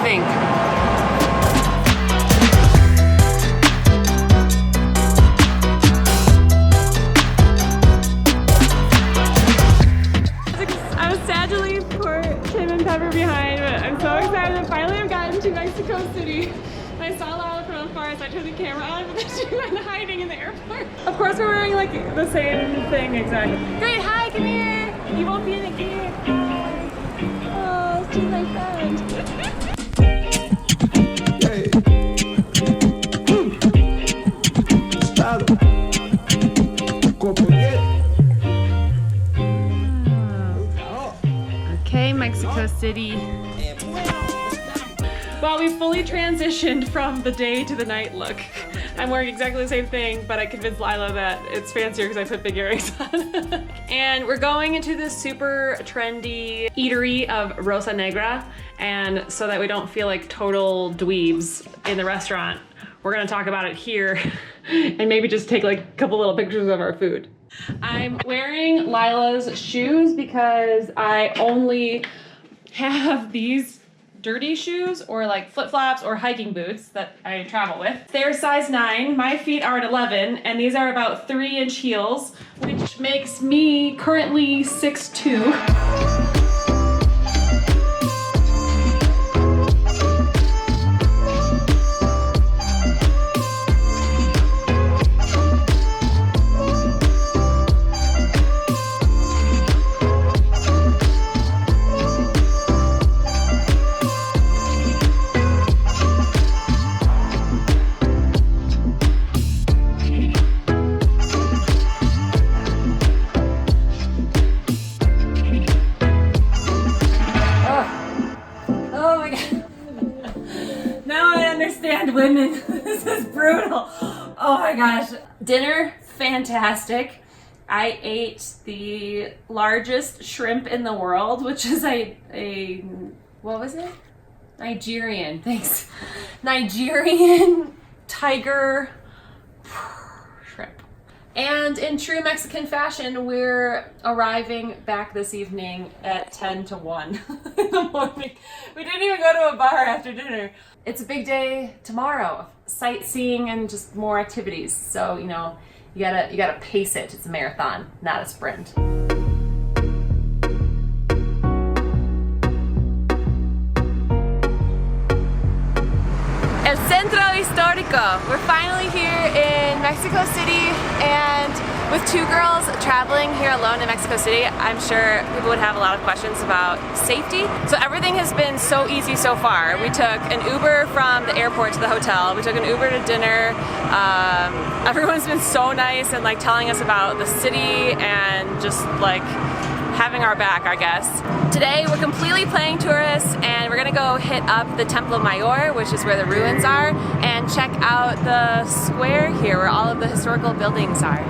think? I was sad to leave poor Tim and Pepper behind, but I'm so excited that finally I've gotten to Mexico City. And I saw Lila from afar, so I turned the camera on, but then she went hiding in the airport. Of course, we're wearing like the same thing exactly. Great, hi, come here. You won't be in the gear. Hi. Oh, she's my friend. Okay, Mexico City. Well, we fully transitioned from the day to the night look. I'm wearing exactly the same thing, but I convinced Lila that it's fancier because I put big earrings on. And we're going into this super trendy eatery of Rosa Negra, and so that we don't feel like total dweebs in the restaurant, we're gonna talk about it here and maybe just take like a couple little pictures of our food. I'm wearing Lila's shoes because I only have these dirty shoes or like flip-flops or hiking boots that I travel with. They're size 9, my feet are at 11, and these are about 3-inch heels, which makes me currently 6'2". Women, this is brutal. Oh my gosh. Dinner, fantastic. I ate the largest shrimp in the world, which is a what was it? Nigerian, thanks. Nigerian tiger shrimp. And in true Mexican fashion, we're arriving back this evening at 10 to 1 in the morning. We didn't even go to a bar after dinner. It's a big day tomorrow, sightseeing and just more activities. So, you know, you gotta pace it. It's a marathon, not a sprint. El Centro Histórico. We're finally here in Mexico City, and with 2 girls traveling here alone in Mexico City, I'm sure people would have a lot of questions about safety. So everything has been so easy so far. We took an Uber from the airport to the hotel. We took an Uber to dinner. Everyone's been so nice and like telling us about the city and just like having our back, I guess. Today we're completely playing tourists, and we're gonna go hit up the Templo Mayor, which is where the ruins are, and check out the square here where all of the historical buildings are.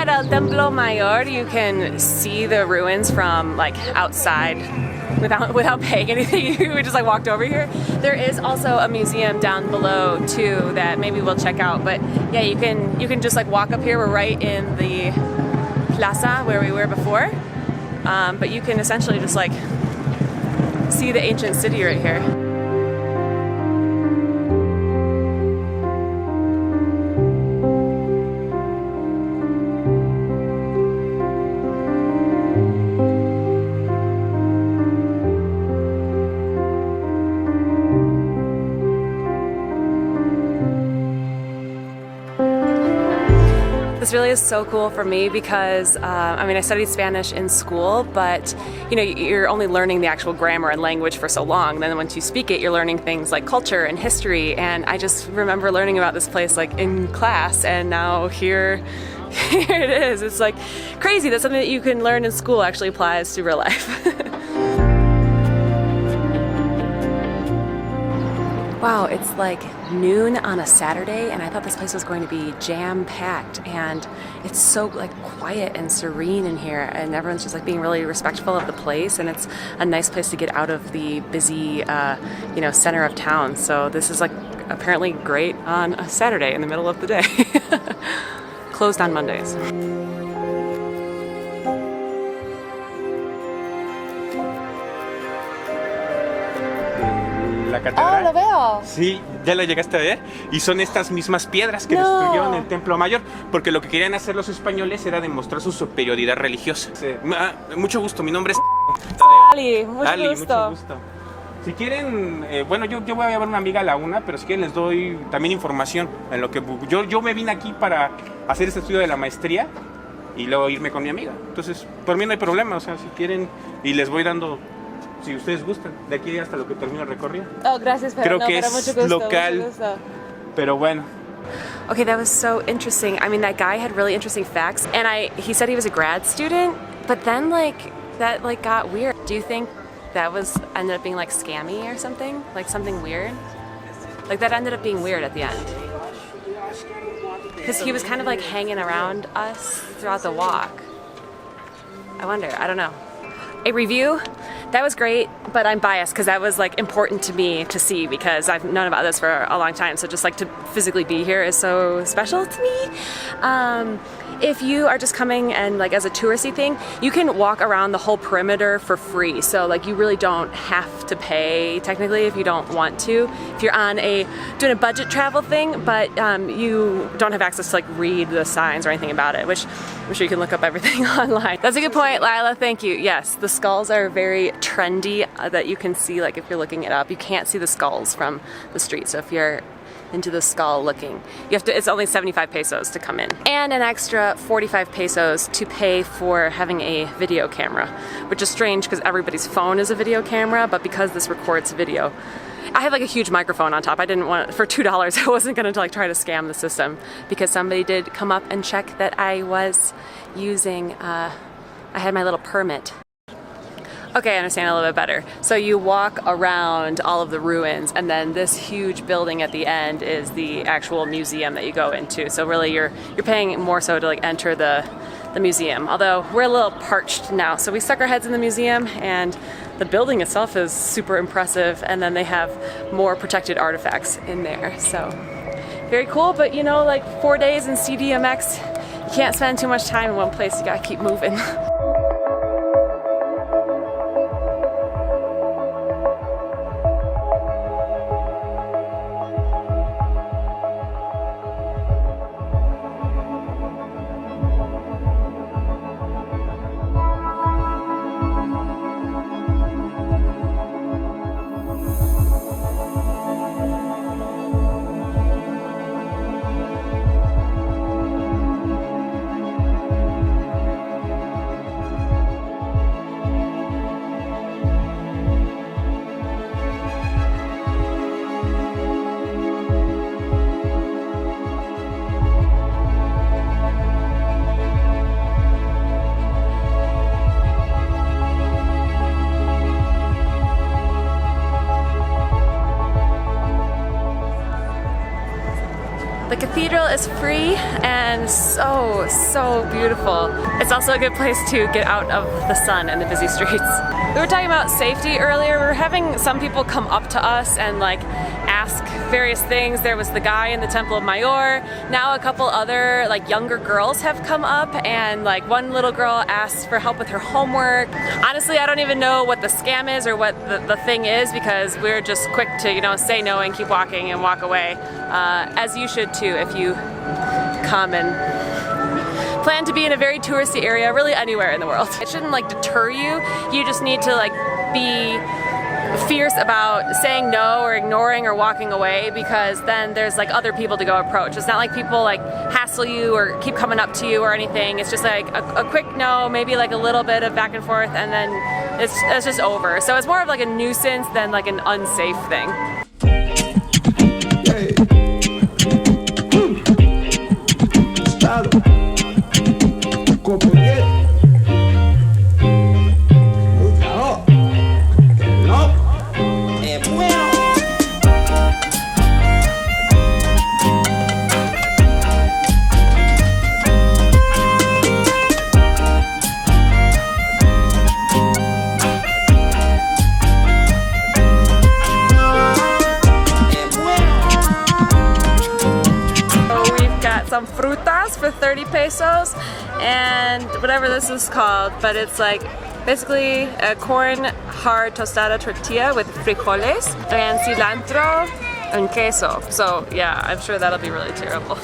El Templo Mayor, you can see the ruins from like outside without paying anything. We just like walked over here. There is also a museum down below too that maybe we'll check out. But yeah, you can just like walk up here. We're right in the plaza where we were before. But you can essentially just like see the ancient city right here. This really is so cool for me because, I mean, I studied Spanish in school, but, you know, you're only learning the actual grammar and language for so long. Then once you speak it, you're learning things like culture and history. And I just remember learning about this place like in class, and now here it is. It's like crazy that something that you can learn in school actually applies to real life. Wow, it's like noon on a Saturday, and I thought this place was going to be jam-packed, and it's so like quiet and serene in here, and everyone's just like being really respectful of the place, and it's a nice place to get out of the busy you know, center of town. So this is like apparently great on a Saturday in the middle of the day. Closed on Mondays. La catedral. Oh, lo veo. Sí, ya la llegaste a ver. Y son estas mismas piedras que destruyeron el Templo Mayor, porque lo que querían hacer los españoles era demostrar su superioridad religiosa. Mucho gusto, mi nombre es Ali, mucho gusto. Si quieren, bueno, yo voy a llevar una amiga a la 1, pero si quieren les doy también información en lo que yo me vine aquí para hacer este estudio de la maestría y luego irme con mi amiga. Entonces, por mí no hay problema, o sea, si quieren, y les voy dando, si ustedes gustan, de aquí hasta lo que termine el recorrido. Oh, gracias, pero creo que pero es mucho gusto, local, mucho gusto. Pero bueno. Okay, that was so interesting. I mean, that guy had really interesting facts, and he said he was a grad student, but then that got weird. Do you think that ended up being like scammy or something? Like something weird? Like that ended up being weird at the end. Because he was kind of like hanging around us throughout the walk. I wonder, I don't know. A review, that was great, but I'm biased because that was like important to me to see because I've known about this for a long time. So just like to physically be here is so special to me. If you are just coming and like as a touristy thing, you can walk around the whole perimeter for free. So like you really don't have to pay technically if you don't want to. If you're on doing a budget travel thing, but you don't have access to like read the signs or anything about it, which I'm sure you can look up everything online. That's a good point, Lila, thank you. Yes, the skulls are very trendy that you can see like if you're looking it up. You can't see the skulls from the street. So if you're into the skull looking, you have to, it's only 75 pesos to come in. And an extra 45 pesos to pay for having a video camera, which is strange because everybody's phone is a video camera, but because this records video, I have like a huge microphone on top. I didn't want, for $2, I wasn't gonna like try to scam the system because somebody did come up and check that I was using, I had my little permit. Okay, I understand a little bit better. So you walk around all of the ruins, and then this huge building at the end is the actual museum that you go into. So really you're paying more so to like enter the museum. Although we're a little parched now. So we stuck our heads in the museum, and the building itself is super impressive, and then they have more protected artifacts in there. So very cool, but you know, like 4 days in CDMX, you can't spend too much time in one place, you gotta keep moving. The cathedral is free and so beautiful. It's also a good place to get out of the sun and the busy streets. We were talking about safety earlier. We were having some people come up to us and like ask various things. There was the guy in the Temple of Mayor. Now a couple other like younger girls have come up, and like one little girl asked for help with her homework. Honestly, I don't even know what the scam is or what the thing is, because we're just quick to, you know, say no and keep walking and walk away. As you should too if you come and plan to be in a very touristy area, really anywhere in the world. It shouldn't like deter you. You just need to like be fierce about saying no or ignoring or walking away, because then there's like other people to go approach. It's not like people like hassle you or keep coming up to you or anything. It's just like a quick no, maybe like a little bit of back and forth, and then it's just over. So it's more of like a nuisance than like an unsafe thing. some frutas for 30 pesos and whatever this is called, but it's like basically a corn hard tostada tortilla with frijoles and cilantro and queso. So yeah, I'm sure that'll be really terrible.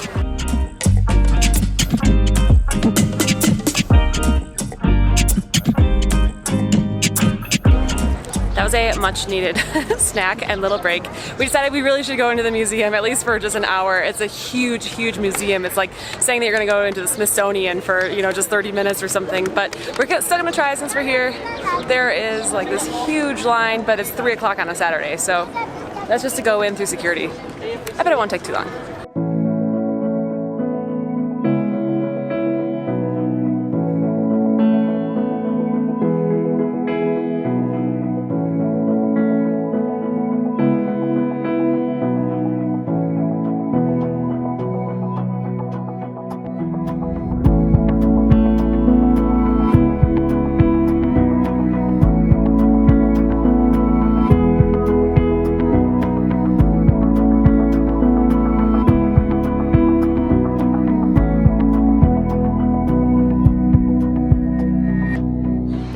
That was a much needed snack and little break. We decided we really should go into the museum, at least for just an hour. It's a huge, huge museum. It's like saying that you're gonna go into the Smithsonian for, you know, just 30 minutes or something. But we're still gonna try since we're here. There is like this huge line, but it's 3 o'clock on a Saturday. So that's just to go in through security. I bet it won't take too long.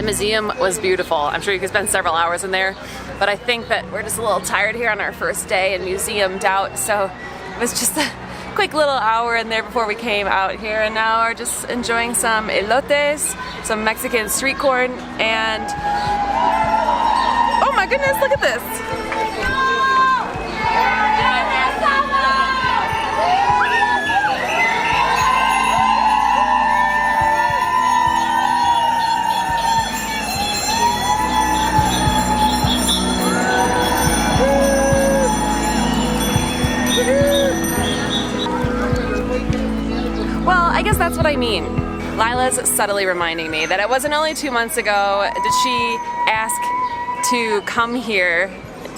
Museum was beautiful. I'm sure you could spend several hours in there, but I think that we're just a little tired here on our first day in museum doubt, so it was just a quick little hour in there before we came out here, and now we're just enjoying some elotes, some Mexican street corn, and oh my goodness, look at this! I guess that's what I mean. Lila's subtly reminding me that it wasn't only 2 months ago did she ask to come here,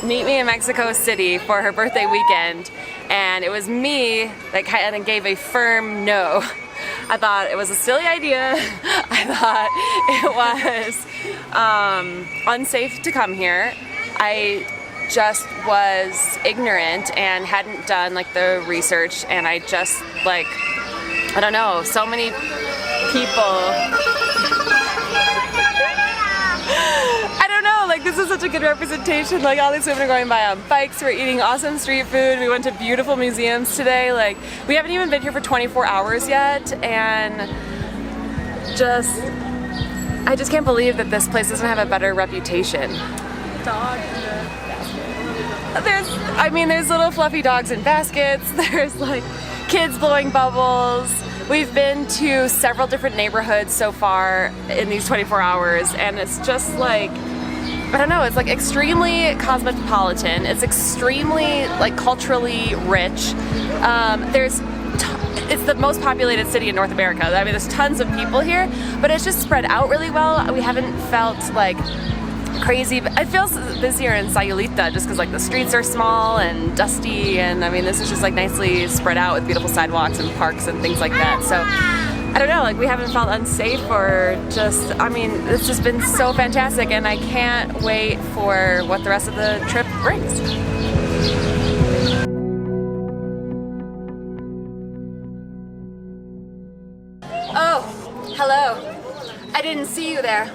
meet me in Mexico City for her birthday weekend, and it was me that kind of gave a firm no. I thought it was a silly idea. I thought it was unsafe to come here. I just was ignorant and hadn't done like the research, and I just like, I don't know, so many people. I don't know, like this is such a good representation. Like all these women are going by on bikes, we're eating awesome street food, we went to beautiful museums today. Like we haven't even been here for 24 hours yet, and I just can't believe that this place doesn't have a better reputation. Dog in the basket. There's little fluffy dogs in baskets. There's like kids blowing bubbles. We've been to several different neighborhoods so far in these 24 hours, and it's just like, I don't know, it's like extremely cosmopolitan. It's extremely like culturally rich. It's the most populated city in North America. I mean, there's tons of people here, but it's just spread out really well. We haven't felt like crazy. It feels busier in Sayulita just because like the streets are small and dusty, and I mean this is just like nicely spread out with beautiful sidewalks and parks and things like that. So I don't know, like we haven't felt unsafe or just, I mean it's just been so fantastic, and I can't wait for what the rest of the trip brings. Oh, hello. I didn't see you there.